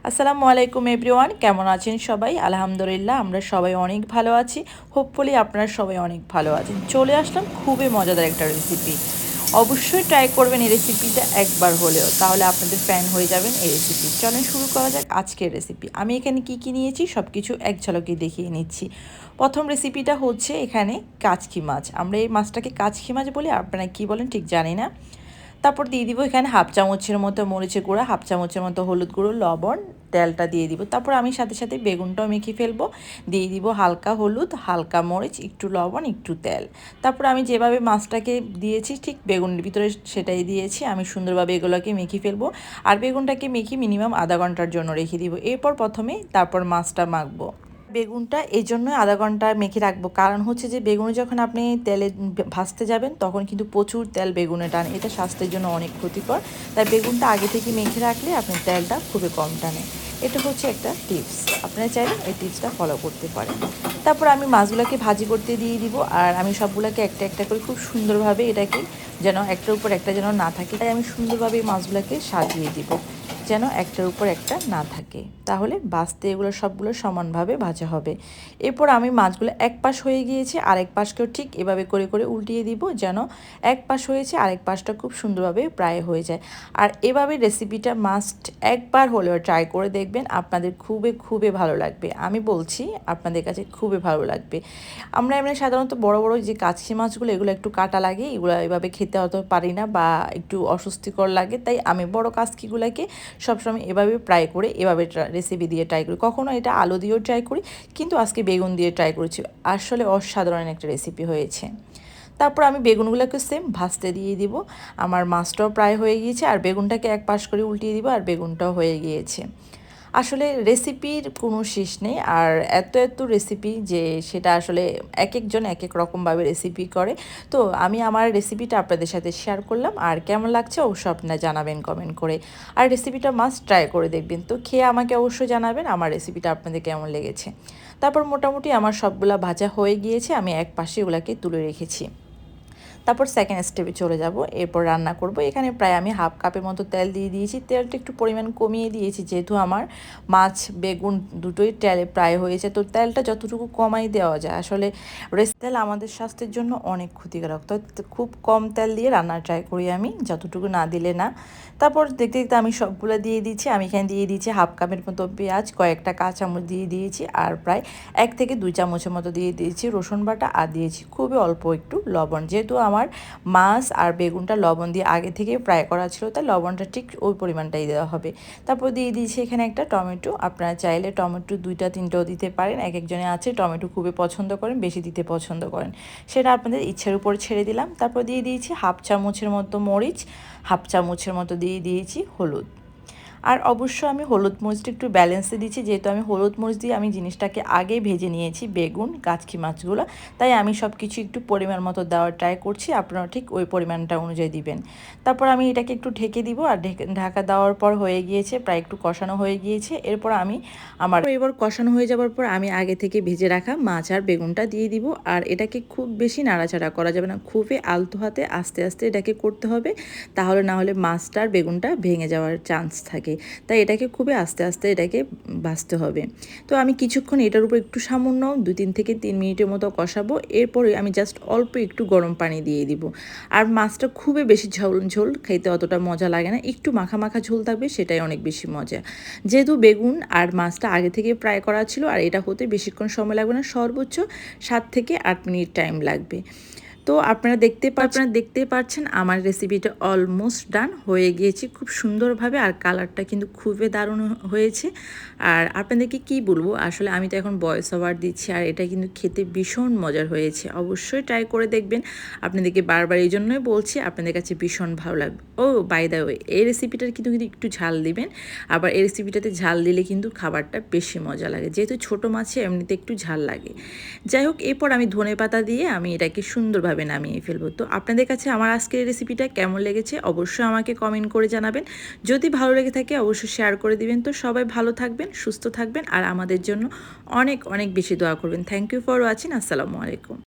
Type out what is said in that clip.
আসসালামু আলাইকুম এভরিওয়ান, কেমন আছেন সবাই? আলহামদুলিল্লাহ আমরা সবাই অনেক ভালো আছি। হোপফুলি আপনারা সবাই অনেক ভালো আছেন। চলে আসলাম খুবই মজাদার একটা রেসিপি। অবশ্যই ট্রাই করবেন এই রেসিপিটা একবার হলেও, তাহলে আপনাদের ফ্যান হয়ে যাবেন এই রেসিপি। চলেন শুরু করা যাক আজকের রেসিপি। আমি এখানে কি কি নিয়েছি সব কিছু এক ঝলকে দেখিয়ে নিচ্ছি। প্রথম রেসিপিটা হচ্ছে এখানে কাচকি মাছ। আমরা এই মাছটাকে কাচকি মাছ বলি, আপনারা কি বলেন ঠিক জানি না। তারপর দিয়ে দিব এখানে হাফ চামচের মতো মরিচের গুঁড়া, হাফ চামচের মতো হলুদ গুঁড়ো, লবণ, তেলটা দিয়ে দিব। তারপর আমি সাথে সাথে বেগুনটাও মেখে ফেলবো। দিয়ে দিব হালকা হলুদ, হালকা মরিচ, একটু লবণ, একটু তেল। তারপর আমি যেভাবে মাছটাকে দিয়েছি ঠিক বেগুনের ভিতরে সেটাই দিয়েছি। আমি সুন্দরভাবে এগুলোকে মেখে ফেলবো। আর বেগুনটাকে মেখে মিনিমাম আধা ঘন্টার জন্য রেখে দিব। এরপর প্রথমে তারপর মাছটা মাখবো। বেগুনটা এই জন্যই আধা ঘন্টা মেখে রাখবো, কারণ হচ্ছে যে বেগুনে যখন আপনি তেলে ভাজতে যাবেন তখন কিন্তু প্রচুর তেল বেগুনে টানে, এটা স্বাস্থ্যের জন্য অনেক ক্ষতিকর। তাই বেগুনটা আগে থেকে মেখে রাখলে আপনার তেলটা খুবই কম টানে। এটা হচ্ছে একটা টিপস, আপনারা চাইলে এই টিপসটা ফলো করতে পারেন। তারপর আমি মাছগুলোকে ভাজি করতে দিয়ে দিব, আর আমি সবগুলোকে একটা একটা করে খুব সুন্দরভাবে এটাকে যেন একটার উপর একটা যেন না থাকে, তাই আমি সুন্দরভাবে এই মাছগুলোকে সাজিয়ে দিব যেন একটার উপর একটা না থাকে, তাহলে ভাজতে এগুলো সবগুলো সমানভাবে ভাজা হবে। এরপর আমি মাছগুলো এক পাশ হয়ে গিয়েছে, আরেক পাশকেও ঠিক এভাবে করে করে উল্টিয়ে দিব যেন এক পাশ হয়েছে আরেক পাশটা খুব সুন্দরভাবে প্রায় হয়ে যায়। আর এভাবে রেসিপিটা মাস্ট একবার হলেও ট্রাই করে দেখবেন, আপনাদের খুবই খুবই ভালো লাগবে। আমি বলছি আপনাদের কাছে খুবই ভালো লাগবে। আমরা এমনি সাধারণত বড় বড় যে কাচকি মাছগুলো এগুলো একটু কাটা লাগে, এগুলো এভাবে খেতে হয়তো পারি না বা একটু অস্বস্তিকর লাগে, তাই আমি বড় কাচকিগুলোকে সবসময় এভাবে ট্রাই করে এভাবে রেসিপি দিয়ে ট্রাই করি। কখনো এটা আলু দিয়েও ট্রাই করি, কিন্তু আজকে বেগুন দিয়ে ট্রাই করেছি। আসলে অসাধারণ একটা রেসিপি হয়েছে। তারপর আমি বেগুনগুলোকে সেম ভাজতে দিয়ে দিব। আমার মাছটাও প্রায় হয়ে গিয়েছে, আর বেগুনটাকে এক পাশ করে উল্টিয়ে দিব, আর বেগুনটাও হয়ে গিয়েছে। আসলে রেসিপির কোনো শেষ নেই, আর এত এত রেসিপি যে সেটা আসলে এক একজন এক এক রকমভাবে রেসিপি করে। তো আমি আমার রেসিপিটা আপনাদের সাথে শেয়ার করলাম, আর কেমন লাগছে অবশ্যই আপনারা জানাবেন কমেন্ট করে। আর রেসিপিটা মাস্ট ট্রাই করে দেখবেন, তো খেয়ে আমাকে অবশ্যই জানাবেন আমার রেসিপিটা আপনাদের কেমন লেগেছে। তারপর মোটামুটি আমার সবগুলা ভাজা হয়ে গিয়েছে, আমি এক পাশে ওগুলাকে তুলে রেখেছি। তারপর সেকেন্ড স্টেপে চলে যাব, এরপর রান্না করব। এখানে প্রায় আমি হাফ কাপের মতো তেল দিয়ে দিয়েছি। তেলটা একটু পরিমাণ কমিয়ে দিয়েছি, যেহেতু আমার মাছ বেগুন দুটোই তেলে প্রায় হয়েছে, তো তেলটা যতটুকু কমাই দেওয়া যায়। আসলে তেল আমাদের স্বাস্থ্যের জন্য অনেক ক্ষতিকারক, তো খুব কম তেল দিয়ে রান্না ট্রাই করি আমি, যতটুকু না দিলে না। তারপর দেখতে দেখতে আমি সবগুলো দিয়ে দিচ্ছি। আমি এখানে দিয়ে দিয়েছি হাফ কাপের মতো পেঁয়াজ, কয়েকটা কাঁচামরিচ দিয়ে দিয়েছি, আর প্রায় 1 থেকে 2 চামচের মতো দিয়ে দিয়েছি রসুন বাটা, আর দিয়েছি খুবই অল্প একটু লবণ। যেহেতু আমার মাছ আর বেগুনটা লবণ দিয়ে আগে থেকে ফ্রাই করা ছিল, তাই লবণটা ঠিক ওই পরিমাণটাই দেওয়া হবে। তারপর দিয়ে দিয়েছি এখানে একটা টমেটো। আপনারা চাইলে টমেটো 2টা 3টাও দিতে পারেন, এক একজনে আছে টমেটো খুবই পছন্দ করেন, বেশি দিতে পছন্দ করেন, সেটা আপনাদের ইচ্ছার উপর ছেড়ে দিলাম। তারপর দিয়ে দিয়েছি হাফ চামচের মতো মরিচ, হাফ চামচের মতো দিয়ে দিয়েছি হলুদ। আর অবশ্য আমি হলুদ মরিচটা একটু ব্যালেন্সে দিচ্ছি, যেহেতু আমি হলুদ মরিচ দিয়ে আমি জিনিসটাকে আগে ভেজে নিয়েছি বেগুন কাচকি মাছগুলো, তাই আমি সব কিছু একটু পরিমাণ মতো দেওয়ার ট্রাই করছি, আপনারা ঠিক ওই পরিমাণটা অনুযায়ী দিবেন। তারপর আমি এটাকে একটু ঢেকে দিব, আর ঢাকা দেওয়ার পর হয়ে গিয়েছে, প্রায় একটু কষানো হয়ে গিয়েছে। এরপর আমি এবার কষানো হয়ে যাওয়ার পর আমি আগে থেকে ভেজে রাখা মাছ আর বেগুনটা দিয়ে দিব। আর এটাকে খুব বেশি নাড়াচাড়া করা যাবে না, খুবই আলতো হাতে আস্তে আস্তে এটাকে করতে হবে, তাহলে না হলে মাছটা আর বেগুনটা ভেঙে যাওয়ার চান্স থাকে। তাই এটাকে খুবই আস্তে আস্তে এটাকে ভাজতে হবে। তো আমি কিছুক্ষণ এটার উপর একটু সামান্য 2 থেকে 3 মিনিটের মতো কষাবো। এরপরে আমি জাস্ট অল্প একটু গরম পানি দিয়ে দিব। আর মাছটা খুবই বেশি ঝোল ঝোল খেতে অতটা মজা লাগে না, একটু মাখা মাখা ঝোল থাকবে, সেটাই অনেক বেশি মজা। যেহেতু বেগুন আর মাছটা আগে থেকে ফ্রাই করা ছিল, আর এটা হতে বেশিক্ষণ সময় লাগবে না, সর্বোচ্চ 7 থেকে 8 মিনিট টাইম লাগবে। তো আপনারা দেখতে পাচ্ছেন আমার রেসিপিটা অলমোস্ট ডান হয়ে গিয়েছে খুব সুন্দরভাবে, আর কালারটা কিন্তু খুবই দারুণ হয়েছে। আর আপনাদেরকে কি বলবো, আসলে আমি তো এখন ভয়েস ওভার দিচ্ছি, আর এটা কিন্তু খেতে ভীষণ মজার হয়েছে। অবশ্যই ট্রাই করে দেখবেন, আপনাদেরকে বারবার এই জন্যই বলছি, আপনাদের কাছে ভীষণ ভালো লাগবে। ও বাই দ্য ওয়ে, এই রেসিপিটার কিন্তু একটু ঝাল দিবেন, আবার এই রেসিপিটাতে ঝাল দিলে কিন্তু খাবারটা বেশি মজা লাগে, যেহেতু ছোটো মাছে এমনিতে একটু ঝাল লাগে। যাই হোক, এরপর আমি ধনেপাতা দিয়ে আমি এটাকে সুন্দরভাবে নামিয়ে ফেলবো। তো আপনাদের কাছে আমার আজকের রেসিপিটা কেমন লেগেছে অবশ্যই আমাকে কমেন্ট করে জানাবেন। যদি ভালো লেগে থাকে অবশ্যই শেয়ার করে দিবেন। তো সবাই ভালো থাকবেন, সুস্থ থাকবেন, আর আমাদের জন্য অনেক অনেক বেশি দোয়া করবেন। Thank you for watching. আসসালামু আলাইকুম।